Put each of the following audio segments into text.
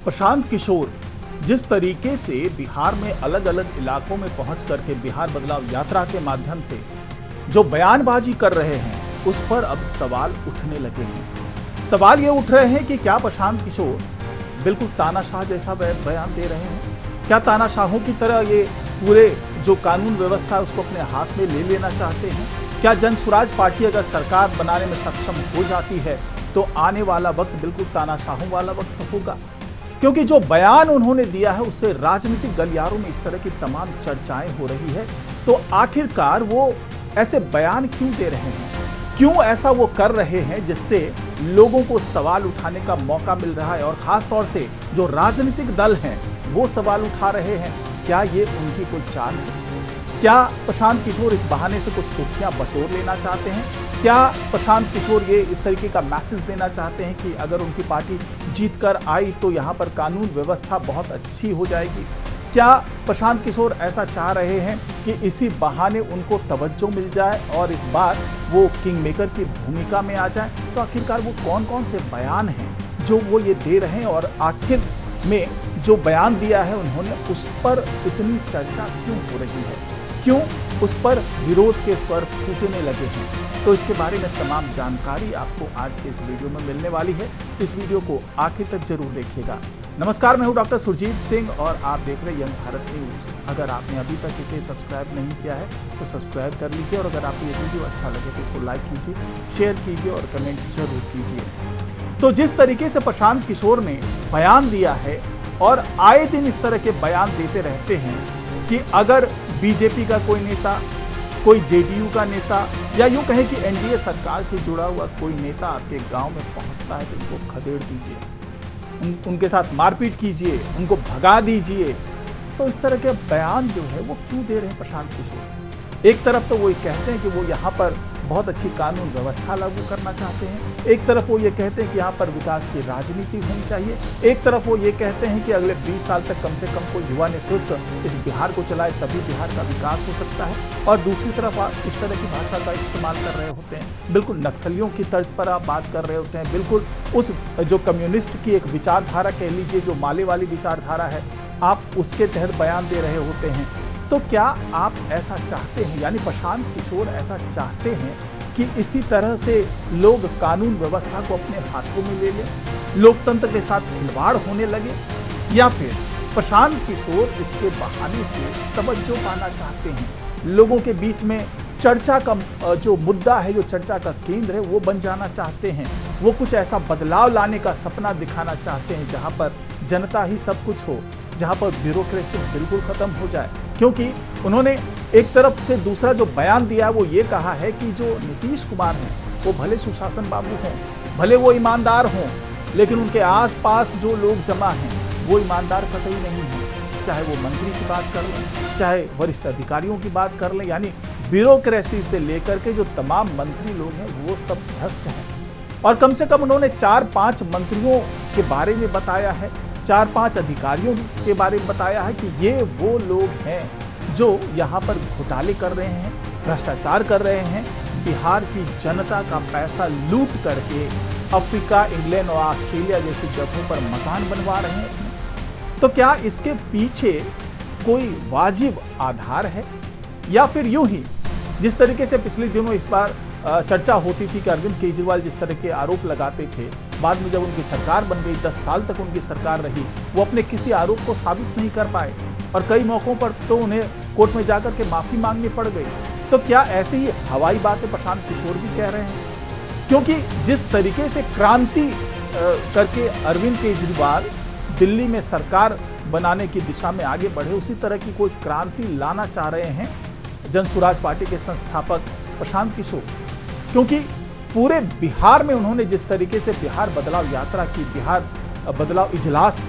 प्रशांत किशोर जिस तरीके से बिहार में अलग अलग इलाकों में पहुंच करके बिहार बदलाव यात्रा के माध्यम से जो बयानबाजी कर रहे हैं उस पर अब सवाल उठने लगे हैं। सवाल ये उठ रहे हैं कि क्या प्रशांत किशोर बिल्कुल तानाशाह जैसा बयान दे रहे हैं? क्या तानाशाहों की तरह ये पूरे जो कानून व्यवस्था है उसको अपने हाथ में ले लेना चाहते हैं? क्या जनसुराज पार्टी अगर सरकार बनाने में सक्षम हो जाती है तो आने वाला वक्त बिल्कुल तानाशाहों वाला वक्त होगा? क्योंकि जो बयान उन्होंने दिया है उससे राजनीतिक गलियारों में इस तरह की तमाम चर्चाएं हो रही है। तो आखिरकार वो ऐसे बयान क्यों दे रहे हैं, क्यों ऐसा वो कर रहे हैं जिससे लोगों को सवाल उठाने का मौका मिल रहा है और खास तौर से जो राजनीतिक दल हैं वो सवाल उठा रहे हैं? क्या ये उनकी कोई चाल है? क्या प्रशांत किशोर इस बहाने से कुछ सुर्खियां बटोर लेना चाहते हैं? क्या प्रशांत किशोर ये इस तरीके का मैसेज देना चाहते हैं कि अगर उनकी पार्टी जीत कर आई तो यहाँ पर कानून व्यवस्था बहुत अच्छी हो जाएगी? क्या प्रशांत किशोर ऐसा चाह रहे हैं कि इसी बहाने उनको तवज्जो मिल जाए और इस बार वो किंग मेकर की भूमिका में आ जाए? तो आखिरकार वो कौन कौन से बयान हैं जो वो ये दे रहे हैं और आखिर में जो बयान दिया है उन्होंने उस पर इतनी चर्चा क्यों हो रही है, क्यों उस पर विरोध के स्वर फूटने लगे हैं? तो इसके बारे में तमाम जानकारी आपको आज के इस वीडियो में मिलने वाली है। इस वीडियो को आखिर तक जरूर देखिएगा। नमस्कार, मैं हूं डॉक्टर सुरजीत सिंह और आप देख रहे हैं यंग भारत न्यूज। अगर आपने अभी तक इसे सब्सक्राइब नहीं किया है तो सब्सक्राइब कर लीजिए और अगर आपको ये वीडियो अच्छा लगे तो इसको लाइक कीजिए, शेयर कीजिए और कमेंट जरूर कीजिए। तो जिस तरीके से प्रशांत किशोर ने बयान दिया है और आए दिन इस तरह के बयान देते रहते हैं कि अगर बीजेपी का कोई नेता, कोई जेडीयू का नेता या यूं कहें कि एनडीए सरकार से जुड़ा हुआ कोई नेता आपके गांव में पहुंचता है तो उनको खदेड़ दीजिए, उनके साथ मारपीट कीजिए, उनको भगा दीजिए। तो इस तरह के बयान जो है वो क्यों दे रहे हैं प्रशांत किशोर? एक तरफ तो वो कहते हैं कि वो यहाँ पर बहुत अच्छी कानून व्यवस्था लागू करना चाहते हैं, एक तरफ वो ये कहते हैं कि यहाँ पर विकास की राजनीति होनी चाहिए, एक तरफ वो ये कहते हैं कि अगले 20 साल तक कम से कम कोई युवा नेतृत्व इस बिहार को चलाए तभी बिहार का विकास हो सकता है। और दूसरी तरफ आप इस तरह की भाषा का इस्तेमाल कर रहे होते हैं, बिल्कुल नक्सलियों की तर्ज पर आप बात कर रहे होते हैं, बिल्कुल उस जो कम्युनिस्ट की एक विचारधारा कह लीजिए, जो माले वाली विचारधारा है, आप उसके तहत बयान दे रहे होते हैं। तो क्या आप ऐसा चाहते हैं, यानी प्रशांत किशोर ऐसा चाहते हैं कि इसी तरह से लोग कानून व्यवस्था को अपने हाथों में ले लें, लोकतंत्र के साथ खिलवाड़ होने लगे, या फिर प्रशांत किशोर इसके बहाने से तवज्जो पाना चाहते हैं, लोगों के बीच में चर्चा का जो मुद्दा है, जो चर्चा का केंद्र है वो बन जाना चाहते हैं, वो कुछ ऐसा बदलाव लाने का सपना दिखाना चाहते हैं जहां पर जनता ही सब कुछ हो, जहां पर ब्यूरोक्रेसी बिल्कुल खत्म हो जाए? क्योंकि उन्होंने एक तरफ से दूसरा जो बयान दिया है वो ये कहा है कि जो नीतीश कुमार हैं वो भले सुशासन बाबू हों, भले वो ईमानदार हों, लेकिन उनके आसपास जो लोग जमा हैं वो ईमानदार कतई नहीं हैं। चाहे वो मंत्री की बात कर लें, चाहे वरिष्ठ अधिकारियों की बात कर लें, यानी ब्यूरोक्रेसी से लेकर के जो तमाम मंत्री लोग हैं वो सब भ्रष्ट हैं। और कम से कम उन्होंने 4-5 मंत्रियों के बारे में बताया है, 4-5 अधिकारियों के बारे में बताया है कि ये वो लोग हैं जो यहाँ पर घोटाले कर रहे हैं, भ्रष्टाचार कर रहे हैं, बिहार की जनता का पैसा लूट करके अफ्रीका, इंग्लैंड और ऑस्ट्रेलिया जैसी जगहों पर मकान बनवा रहे हैं। तो क्या इसके पीछे कोई वाजिब आधार है, या फिर यूं ही जिस तरीके से पिछले दिनों इस बार चर्चा होती थी कि अरविंद केजरीवाल जिस तरह के आरोप लगाते थे, बाद में जब उनकी सरकार बन गई, 10 साल तक उनकी सरकार रही, वो अपने किसी आरोप को साबित नहीं कर पाए और कई मौकों पर तो उन्हें कोर्ट में जाकर के माफी मांगनी पड़ गई। तो क्या ऐसे ही हवाई बातें प्रशांत किशोर भी कह रहे हैं? क्योंकि जिस तरीके से क्रांति करके अरविंद केजरीवाल दिल्ली में सरकार बनाने की दिशा में आगे बढ़े, उसी तरह की कोई क्रांति लाना चाह रहे हैं जनसुराज पार्टी के संस्थापक प्रशांत किशोर। क्योंकि पूरे बिहार में उन्होंने जिस तरीके से बिहार बदलाव यात्रा की, बिहार बदलाव इजलास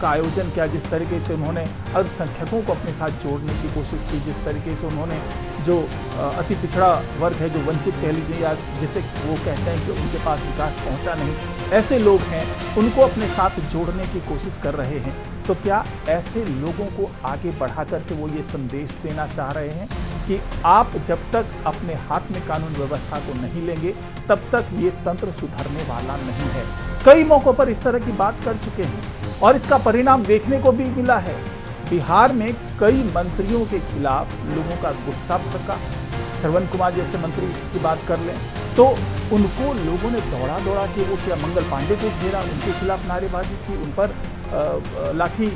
का आयोजन किया, जिस तरीके से उन्होंने अल्पसंख्यकों को अपने साथ जोड़ने की कोशिश की, जिस तरीके से उन्होंने जो अति पिछड़ा वर्ग है, जो वंचित कह लीजिए, या जिसे वो कहते हैं कि उनके पास विकास पहुंचा नहीं, ऐसे लोग हैं, उनको अपने साथ जोड़ने की कोशिश कर रहे हैं। तो क्या ऐसे लोगों को आगे बढ़ा करके वो ये संदेश देना चाह रहे हैं कि आप जब तक अपने हाथ में कानून व्यवस्था को नहीं लेंगे तब तक ये तंत्र सुधरने वाला नहीं है? कई मौकों पर इस तरह की बात कर चुके हैं। और इसका परिणाम देखने को भी मिला है। बिहार में कई मंत्रियों के खिलाफ लोगों का गुस्सा भड़का। श्रवण कुमार जैसे मंत्री की बात कर लें तो उनको लोगों ने दौड़ा दौड़ा के वो क्या मंगल पांडे को घेरा, उनके खिलाफ नारेबाजी की, उन पर लाठी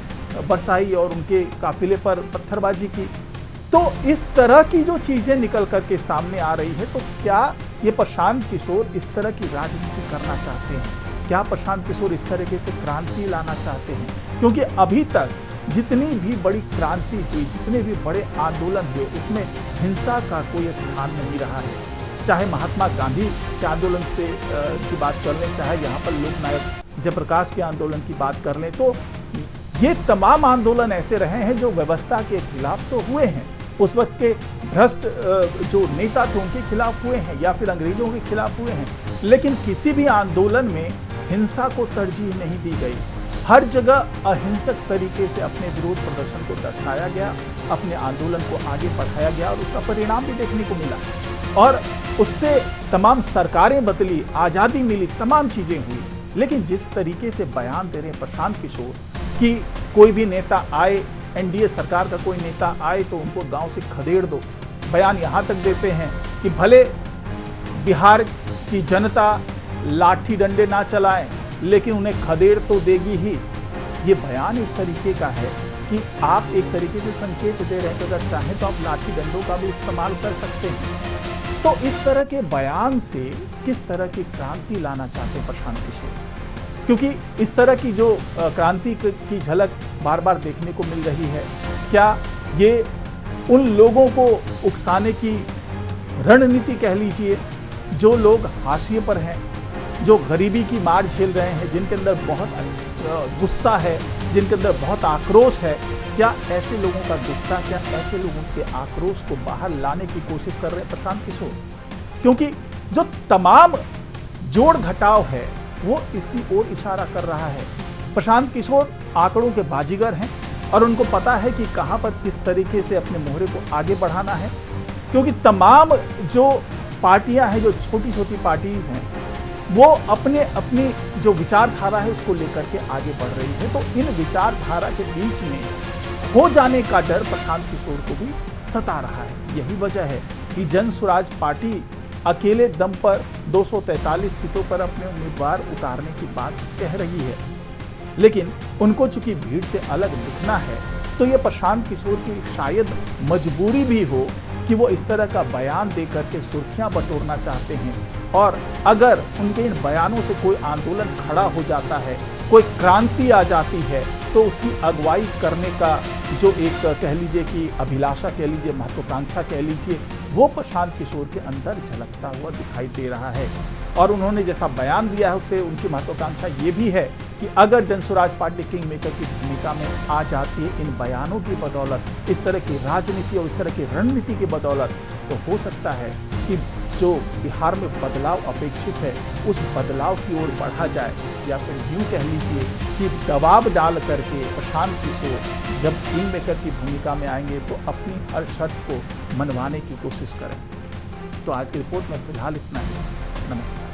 बरसाई और उनके काफिले पर पत्थरबाजी की। तो इस तरह की जो चीजें निकल करके सामने आ रही है, तो क्या ये प्रशांत किशोर इस तरह की राजनीति करना चाहते हैं? क्या प्रशांत किशोर इस तरीके से क्रांति लाना चाहते हैं? क्योंकि अभी तक जितनी भी बड़ी क्रांति हुई, जितने भी बड़े आंदोलन हुए, उसमें हिंसा का कोई स्थान नहीं रहा है। चाहे महात्मा गांधी के आंदोलन से की बात कर लें, चाहे यहाँ पर लोकनायक जयप्रकाश के आंदोलन की बात कर लें, तो ये तमाम आंदोलन ऐसे रहे हैं जो व्यवस्था के खिलाफ तो हुए हैं, उस वक्त के भ्रष्ट जो नेता थे उनके खिलाफ हुए हैं या फिर अंग्रेजों के खिलाफ हुए हैं, लेकिन किसी भी आंदोलन में हिंसा को तरजीह नहीं दी गई। हर जगह अहिंसक तरीके से अपने विरोध प्रदर्शन को दर्शाया गया, अपने आंदोलन को आगे बढ़ाया गया और उसका परिणाम भी देखने को मिला। और उससे तमाम सरकारें बदली, आज़ादी मिली, तमाम चीज़ें हुई। लेकिन जिस तरीके से बयान दे रहे हैं प्रशांत किशोर कि कोई भी नेता आए, एनडीए सरकार का कोई नेता आए तो उनको गांव से खदेड़ दो, बयान यहाँ तक देते हैं कि भले बिहार की जनता लाठी डंडे ना चलाएं लेकिन उन्हें खदेड़ तो देगी ही। ये बयान इस तरीके का है कि आप एक तरीके से संकेत दे रहे हैं कि अगर चाहें तो आप लाठी डंडों का भी इस्तेमाल कर सकते हैं। तो इस तरह के बयान से किस तरह की क्रांति लाना चाहते हैं प्रशांत किशोर? क्योंकि इस तरह की जो क्रांति की झलक बार बार देखने को मिल रही है, क्या ये उन लोगों को उकसाने की रणनीति कह लीजिए जो लोग हाशिए पर हैं, जो गरीबी की मार झेल रहे हैं, जिनके अंदर बहुत गुस्सा है, जिनके अंदर बहुत आक्रोश है? क्या ऐसे लोगों का गुस्सा, क्या ऐसे लोगों के आक्रोश को बाहर लाने की कोशिश कर रहे हैं प्रशांत किशोर? क्योंकि जो तमाम जोड़ घटाव है वो इसी ओर इशारा कर रहा है। प्रशांत किशोर आंकड़ों के बाजीगर हैं और उनको पता है कि कहां पर किस तरीके से अपने मोहरे को आगे बढ़ाना है, क्योंकि तमाम जो पार्टियां हैं, जो छोटी छोटी पार्टीज हैं, वो अपनी जो विचारधारा है उसको लेकर के आगे बढ़ रही है। तो इन विचारधारा के बीच में हो जाने का डर प्रशांत किशोर को भी सता रहा है। यही वजह है कि जन स्वराज पार्टी अकेले दम पर 243 सीटों पर अपने उम्मीदवार उतारने की बात कह रही है, लेकिन उनको चूंकि भीड़ से अलग दिखना है तो ये प्रशांत किशोर की शायद मजबूरी भी हो कि वो इस तरह का बयान दे करके सुर्खियां बटोरना चाहते हैं। और अगर उनके इन बयानों से कोई आंदोलन खड़ा हो जाता है, कोई क्रांति आ जाती है, तो उसकी अगुवाई करने का जो एक कह लीजिए कि अभिलाषा कह लीजिए, महत्वाकांक्षा कह लीजिए, वो प्रशांत किशोर के अंदर झलकता हुआ दिखाई दे रहा है। और उन्होंने जैसा बयान दिया है उससे उनकी महत्वाकांक्षा ये भी है कि अगर जन स्वराज पार्टी किंग मेकर की भूमिका में आ जाती है इन बयानों की बदौलत, इस तरह की राजनीति और इस तरह की रणनीति की बदौलत, तो हो सकता है कि जो बिहार में बदलाव अपेक्षित है उस बदलाव की ओर बढ़ा जाए, या फिर यूँ कह लीजिए कि दबाव डाल करके प्रशांत किशोर जब किंग मेकर की भूमिका में आएंगे तो अपनी हर शर्त को मनवाने की कोशिश करें। तो आज की रिपोर्ट में फिलहाल इतना ही। नमस्कार।